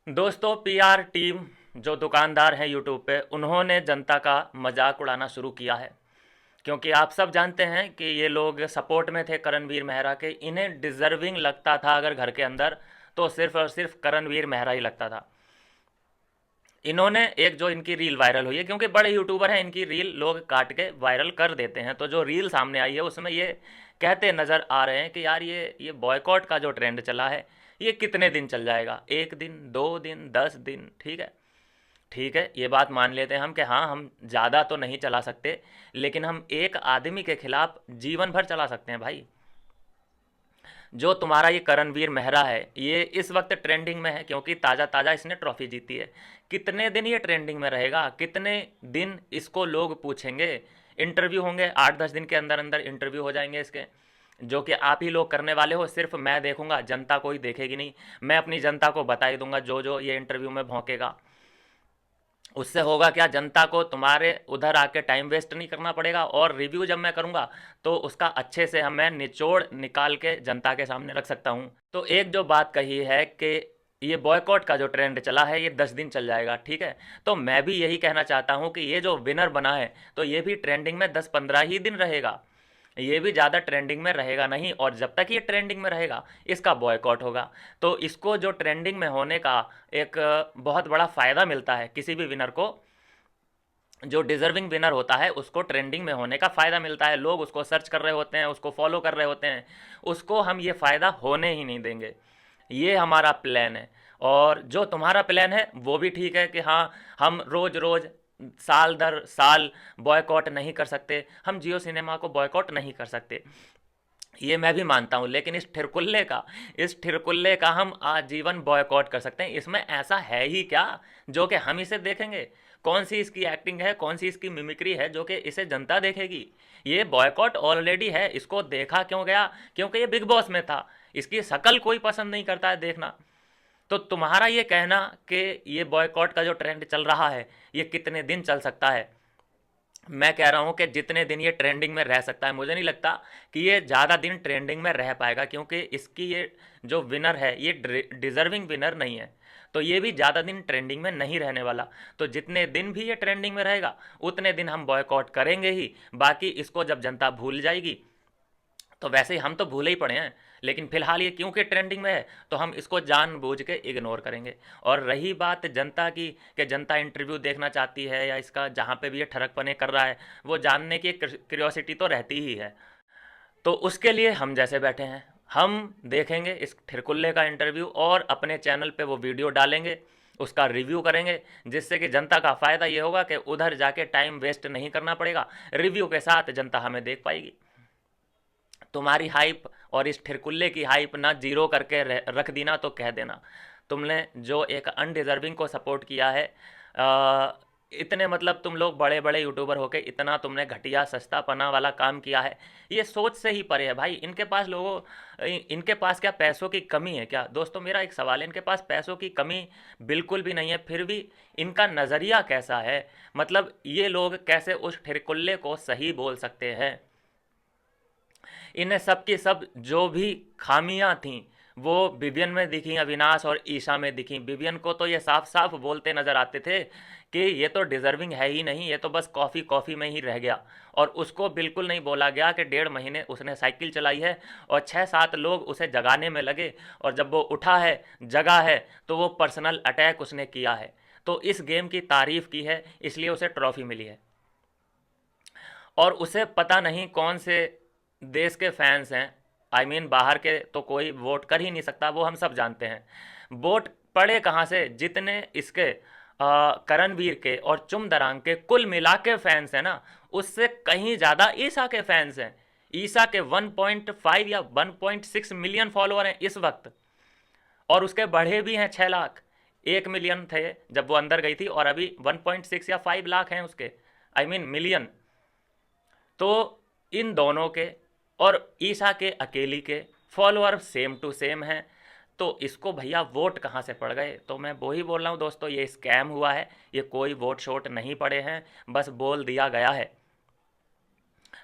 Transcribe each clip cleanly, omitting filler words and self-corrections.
दोस्तों, PR team जो दुकानदार हैं यूट्यूब पे, उन्होंने जनता का मजाक उड़ाना शुरू किया है। क्योंकि आप सब जानते हैं कि ये लोग सपोर्ट में थे करणवीर मेहरा के। इन्हें डिजर्विंग लगता था अगर घर के अंदर, तो सिर्फ और सिर्फ करणवीर मेहरा ही लगता था। इन्होंने एक जो इनकी रील वायरल हुई है, क्योंकि बड़े यूट्यूबर हैं, इनकी रील लोग काट के वायरल कर देते हैं, तो जो रील सामने आई है उसमें ये कहते नज़र आ रहे हैं कि यार ये बॉयकॉट का जो ट्रेंड चला है, ये कितने दिन चल जाएगा? 1 दिन, 2 दिन, 10 दिन? ठीक है, ठीक है, ये बात मान लेते हैं हम कि हाँ, हम ज़्यादा तो नहीं चला सकते, लेकिन हम एक आदमी के खिलाफ जीवन भर चला सकते हैं भाई। जो तुम्हारा ये करणवीर मेहरा है, ये इस वक्त ट्रेंडिंग में है क्योंकि ताज़ा ताज़ा इसने ट्रॉफी जीती है। कितने दिन ये ट्रेंडिंग में रहेगा? कितने दिन इसको लोग पूछेंगे? इंटरव्यू होंगे 8-10 दिन के अंदर अंदर, इंटरव्यू हो जाएंगे इसके, जो कि आप ही लोग करने वाले हो। सिर्फ मैं देखूंगा, जनता कोई देखेगी नहीं। मैं अपनी जनता को बता ही दूंगा जो जो ये इंटरव्यू में भौंकेगा। उससे होगा क्या? जनता को तुम्हारे उधर आके टाइम वेस्ट नहीं करना पड़ेगा, और रिव्यू जब मैं करूँगा तो उसका अच्छे से हम मैं निचोड़ निकाल के जनता के सामने रख सकता हूँ। तो एक जो बात कही है कि ये बॉयकॉट का जो ट्रेंड चला है ये 10 दिन चल जाएगा, ठीक है, तो मैं भी यही कहना चाहता हूँ कि ये जो विनर बना है, तो ये भी ट्रेंडिंग में 10-15 ही दिन रहेगा। ये भी ज़्यादा ट्रेंडिंग में रहेगा नहीं, और जब तक ये ट्रेंडिंग में रहेगा इसका बॉयकॉट होगा। तो इसको जो ट्रेंडिंग में होने का एक बहुत बड़ा फ़ायदा मिलता है किसी भी विनर को। जो डिज़र्विंग विनर होता है उसको ट्रेंडिंग में होने का फ़ायदा मिलता है। लोग उसको सर्च कर रहे होते हैं, उसको फॉलो कर रहे होते हैं। उसको हम ये फ़ायदा होने ही नहीं देंगे। ये हमारा प्लान है। और जो तुम्हारा प्लान है वो भी ठीक है कि हाँ, हम रोज़ रोज़ साल दर साल बॉयकॉट नहीं कर सकते, हम जियो सिनेमा को बॉयकॉट नहीं कर सकते, ये मैं भी मानता हूँ। लेकिन इस ठिरकुल्ले का हम आजीवन बॉयकॉट कर सकते हैं। इसमें ऐसा है ही क्या जो कि हम इसे देखेंगे? कौन सी इसकी एक्टिंग है, कौन सी इसकी मिमिक्री है जो कि इसे जनता देखेगी? ये बॉयकॉट ऑलरेडी है। इसको देखा क्यों गया? क्योंकि ये बिग बॉस में था। इसकी शक्ल कोई पसंद नहीं करता है देखना। तो तुम्हारा ये कहना कि ये बॉयकॉट का जो ट्रेंड चल रहा है ये कितने दिन चल सकता है, मैं कह रहा हूँ कि जितने दिन ये ट्रेंडिंग में रह सकता है। मुझे नहीं लगता कि ये ज़्यादा दिन ट्रेंडिंग में रह पाएगा, क्योंकि इसकी ये जो विनर है ये डिज़र्विंग विनर नहीं है। तो ये भी ज़्यादा दिन ट्रेंडिंग में नहीं रहने वाला। तो जितने दिन भी ये ट्रेंडिंग में रहेगा उतने दिन हम बॉयकॉट करेंगे ही। बाकी इसको जब जनता भूल जाएगी, तो वैसे ही हम तो भूले ही पड़े हैं, लेकिन फिलहाल ये क्योंकि ट्रेंडिंग में है तो हम इसको जानबूझ के इग्नोर करेंगे। और रही बात जनता की कि जनता इंटरव्यू देखना चाहती है या इसका जहाँ पे भी ये ठरकपने कर रहा है वो जानने की क्यूरियोसिटी तो रहती ही है। तो उसके लिए हम जैसे बैठे हैं, हम देखेंगे इस ठिरकुल्ले का इंटरव्यू और अपने चैनल पे वो वीडियो डालेंगे, उसका रिव्यू करेंगे, जिससे कि जनता का फ़ायदा ये होगा कि उधर जाके टाइम वेस्ट नहीं करना पड़ेगा। रिव्यू के साथ जनता हमें देख पाएगी। तुम्हारी हाइप और इस ठिरकुल्ले की हाइप ना जीरो करके रख दी ना, तो कह देना तुमने जो एक अनडिज़र्विंग को सपोर्ट किया है। इतने मतलब तुम लोग बड़े बड़े यूट्यूबर होके इतना तुमने घटिया सस्ता पना वाला काम किया है, ये सोच से ही परे है भाई। इनके पास क्या पैसों की कमी है क्या? दोस्तों, मेरा एक सवाल है, इनके पास पैसों की कमी बिल्कुल भी नहीं है, फिर भी इनका नज़रिया कैसा है? मतलब ये लोग कैसे उस ठिरकुल्ले को सही बोल सकते हैं? इन्हें सब की सब जो भी खामियां थीं वो विवियन में दिखी, अविनाश और ईशा में दिखी। विवियन को तो ये साफ साफ बोलते नजर आते थे कि ये तो डिज़र्विंग है ही नहीं, ये तो बस कॉफ़ी कॉफ़ी में ही रह गया। और उसको बिल्कुल नहीं बोला गया कि 1.5 महीने उसने साइकिल चलाई है और 6-7 लोग उसे जगाने में लगे, और जब वो उठा है, जगा है, तो वो पर्सनल अटैक उसने किया है। तो इस गेम की तारीफ़ की है, इसलिए उसे ट्रॉफ़ी मिली है। और उसे पता नहीं कौन से देश के फैंस हैं, आई मीन बाहर के तो कोई वोट कर ही नहीं सकता, वो हम सब जानते हैं। वोट पड़े कहाँ से? जितने इसके करणवीर के और चुमदरांग के कुल मिला के फैंस हैं ना, उससे कहीं ज़्यादा ईसा के फैंस हैं। ईसा के 1.5 या 1.6 मिलियन फॉलोअर हैं इस वक्त, और उसके बढ़े भी हैं 6 लाख। 1 मिलियन थे जब वो अंदर गई थी, और अभी 1.6 या 5 लाख हैं उसके, आई मीन मिलियन। तो इन दोनों के और ईसा के अकेली के फॉलोअर सेम टू सेम हैं। तो इसको भैया वोट कहाँ से पड़ गए? तो मैं वो ही बोल रहा हूँ दोस्तों, ये स्कैम हुआ है, ये कोई वोट शोट नहीं पड़े हैं, बस बोल दिया गया है।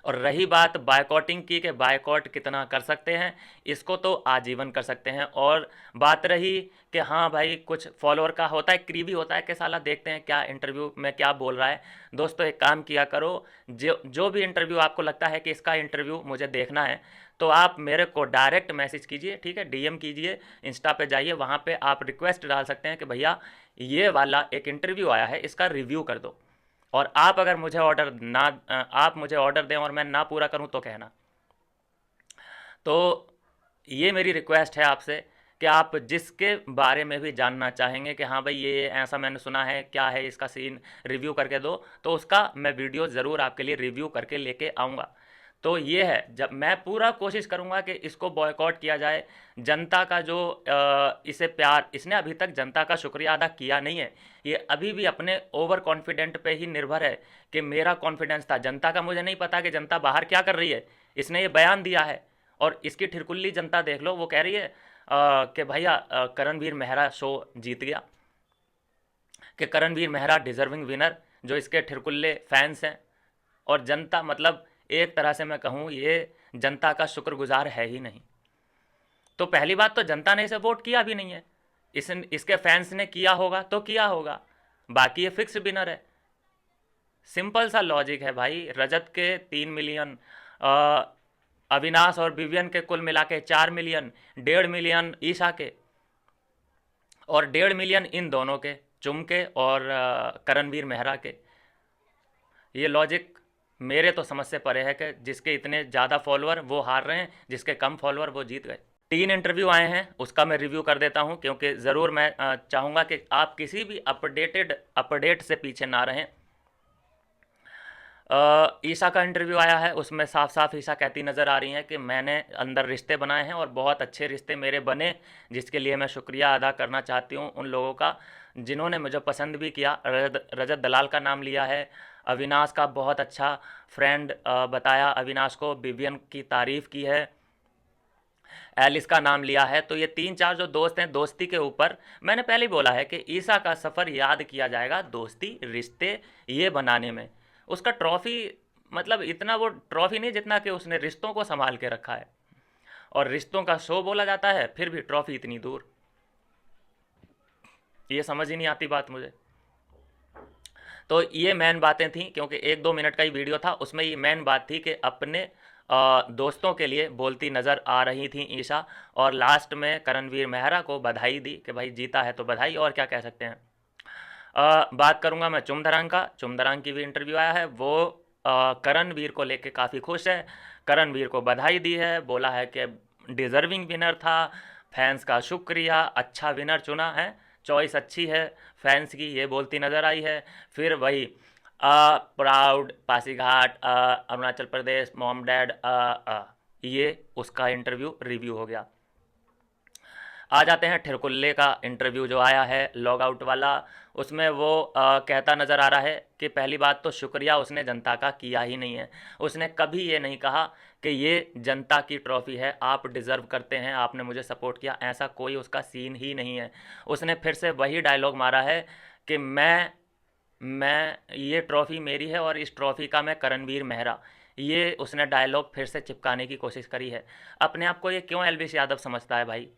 और रही बात बायकॉटिंग की कि बायकॉट कितना कर सकते हैं, इसको तो आजीवन कर सकते हैं। और बात रही कि हाँ भाई कुछ फॉलोअर का होता है, क्रीवी होता है कि साला देखते हैं क्या इंटरव्यू में क्या बोल रहा है। दोस्तों एक काम किया करो, जो भी इंटरव्यू आपको लगता है कि इसका इंटरव्यू मुझे देखना है, तो आप मेरे को डायरेक्ट मैसेज कीजिए, ठीक है, डीएम कीजिए, इंस्टा पे जाइए, वहाँ पे आप रिक्वेस्ट डाल सकते हैं कि भैया ये वाला एक इंटरव्यू आया है, इसका रिव्यू कर दो। और आप अगर मुझे ऑर्डर ना आप मुझे ऑर्डर दें और मैं ना पूरा करूं तो कहना। तो ये मेरी रिक्वेस्ट है आपसे कि आप जिसके बारे में भी जानना चाहेंगे कि हाँ भाई ये ऐसा मैंने सुना है, क्या है इसका सीन, रिव्यू करके दो, तो उसका मैं वीडियो ज़रूर आपके लिए रिव्यू करके लेके आऊँगा। तो ये है, जब मैं पूरा कोशिश करूँगा कि इसको बॉयकॉट किया जाए। जनता का जो इसे प्यार, इसने अभी तक जनता का शुक्रिया अदा किया नहीं है। ये अभी भी अपने ओवर कॉन्फिडेंट पे ही निर्भर है कि मेरा कॉन्फिडेंस था। जनता का मुझे नहीं पता कि जनता बाहर क्या कर रही है, इसने ये बयान दिया है। और इसकी ठिरकुल्ली जनता देख लो, वो कह रही है कि भैया करणवीर मेहरा शो जीत गया, कि करणवीर मेहरा डिजर्विंग विनर, जो इसके ठिरकुल्ले फैंस हैं। और जनता मतलब एक तरह से मैं कहूँ ये जनता का शुक्रगुजार है ही नहीं। तो पहली बात तो जनता ने इसे वोट किया भी नहीं है, इसके फैंस ने किया होगा तो किया होगा, बाकी ये फिक्स विनर है। सिंपल सा लॉजिक है भाई। रजत के 3 मिलियन, अविनाश और विवियन के कुल मिला के 4 मिलियन, 1.5 मिलियन ईशा के, और 1.5 मिलियन इन दोनों के, चुम के और करणवीर मेहरा के। ये लॉजिक मेरे तो समझ से परे है कि जिसके इतने ज़्यादा फॉलोअर वो हार रहे हैं, जिसके कम फॉलोअर वो जीत गए। 3 इंटरव्यू आए हैं, उसका मैं रिव्यू कर देता हूं, क्योंकि ज़रूर मैं चाहूँगा कि आप किसी भी अपडेट से पीछे ना रहें। ईशा का इंटरव्यू आया है, उसमें साफ साफ ईशा कहती नज़र आ रही हैं कि मैंने अंदर रिश्ते बनाए हैं और बहुत अच्छे रिश्ते मेरे बने, जिसके लिए मैं शुक्रिया अदा करना चाहती हूँ उन लोगों का जिन्होंने मुझे पसंद भी किया। रजत दलाल का नाम लिया है, अविनाश का बहुत अच्छा फ्रेंड बताया अविनाश को, विवियन की तारीफ़ की है, एलिस का नाम लिया है। तो ये 3-4 जो दोस्त हैं, दोस्ती के ऊपर मैंने पहले ही बोला है कि ईसा का सफ़र याद किया जाएगा दोस्ती रिश्ते ये बनाने में। उसका ट्रॉफ़ी मतलब इतना वो ट्रॉफ़ी नहीं जितना कि उसने रिश्तों को संभाल के रखा है। और रिश्तों का शो बोला जाता है, फिर भी ट्रॉफ़ी इतनी दूर, ये समझ ही नहीं आती बात मुझे। तो ये मेन बातें थी, क्योंकि 1-2 मिनट का ही वीडियो था, उसमें ये मेन बात थी कि अपने दोस्तों के लिए बोलती नज़र आ रही थी ईशा। और लास्ट में करणवीर मेहरा को बधाई दी कि भाई जीता है तो बधाई, और क्या कह सकते हैं। बात करूंगा मैं चुमधरांग का। चुमधरांग की भी इंटरव्यू आया है, वो करणवीर को लेके काफ़ी खुश है, करणवीर को बधाई दी है, बोला है कि डिज़र्विंग विनर था, फैंस का शुक्रिया, अच्छा विनर चुना है, चॉइस अच्छी है फैंस की, ये बोलती नज़र आई है। फिर वही proud Pasighat Arunachal Pradesh mom dad ये उसका इंटरव्यू रिव्यू हो गया। आ जाते हैं ठिरकुल्ले का इंटरव्यू जो आया है लॉग आउट वाला। उसमें वो कहता नज़र आ रहा है कि पहली बात तो शुक्रिया उसने जनता का किया ही नहीं है। उसने कभी ये नहीं कहा कि ये जनता की ट्रॉफ़ी है, आप डिज़र्व करते हैं, आपने मुझे सपोर्ट किया, ऐसा कोई उसका सीन ही नहीं है। उसने फिर से वही डायलॉग मारा है कि मैं ये ट्रॉफ़ी मेरी है और इस ट्रॉफ़ी का मैं करणवीर मेहरा, ये उसने डायलॉग फिर से चिपकाने की कोशिश करी है। अपने आप को ये क्यों एलविश यादव समझता है भाई।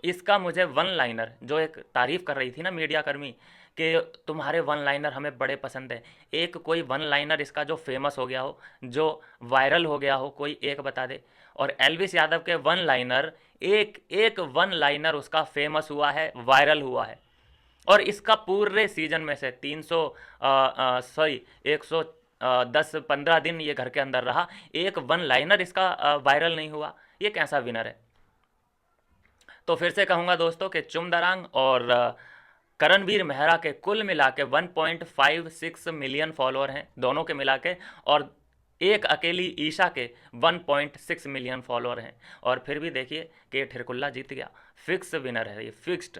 इसका मुझे वन लाइनर, जो एक तारीफ़ कर रही थी ना मीडिया कर्मी कि तुम्हारे वन लाइनर हमें बड़े पसंद है, एक कोई वन लाइनर इसका जो फेमस हो गया हो, जो वायरल हो गया हो, कोई एक बता दे। और एलविस यादव के वन लाइनर, एक एक वन लाइनर उसका फेमस हुआ है, वायरल हुआ है। और इसका पूरे सीजन में से 110-15 दिन ये घर के अंदर रहा, एक वन लाइनर इसका वायरल नहीं हुआ, ये कैसा विनर है। तो फिर से कहूँगा दोस्तों कि चुमदरांग और करणवीर मेहरा के कुल मिला के 1.56 मिलियन फॉलोअर हैं दोनों के मिला के, और एक अकेली ईशा के 1.6 मिलियन फॉलोअर हैं। और फिर भी देखिए कि ये ठिरकुल्ला जीत गया, फिक्स विनर है ये, फिक्स्ड।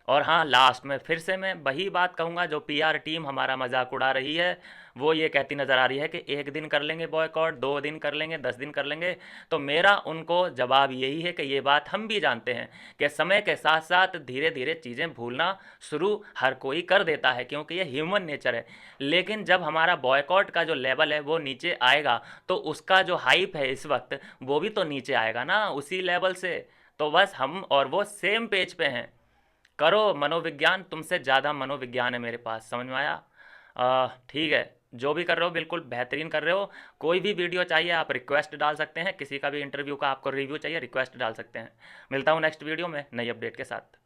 और हाँ, लास्ट में फिर से मैं वही बात कहूँगा, जो पीआर टीम हमारा मजाक उड़ा रही है, वो ये कहती नज़र आ रही है कि 1 दिन कर लेंगे बॉयकॉट, 2 दिन कर लेंगे, 10 दिन कर लेंगे। तो मेरा उनको जवाब यही है कि ये बात हम भी जानते हैं कि समय के साथ साथ धीरे धीरे चीज़ें भूलना शुरू हर कोई कर देता है, क्योंकि ये ह्यूमन नेचर है। लेकिन जब हमारा बॉयकॉट का जो लेवल है वो नीचे आएगा, तो उसका जो हाइप है इस वक्त, वो भी तो नीचे आएगा ना उसी लेवल से। तो बस हम और वो सेम पेज पे हैं। करो मनोविज्ञान, तुमसे ज़्यादा मनोविज्ञान है मेरे पास, समझ में आया? ठीक है, जो भी कर रहे हो बिल्कुल बेहतरीन कर रहे हो। कोई भी वीडियो चाहिए आप रिक्वेस्ट डाल सकते हैं, किसी का भी इंटरव्यू का आपको रिव्यू चाहिए रिक्वेस्ट डाल सकते हैं। मिलता हूँ नेक्स्ट वीडियो में नई अपडेट के साथ।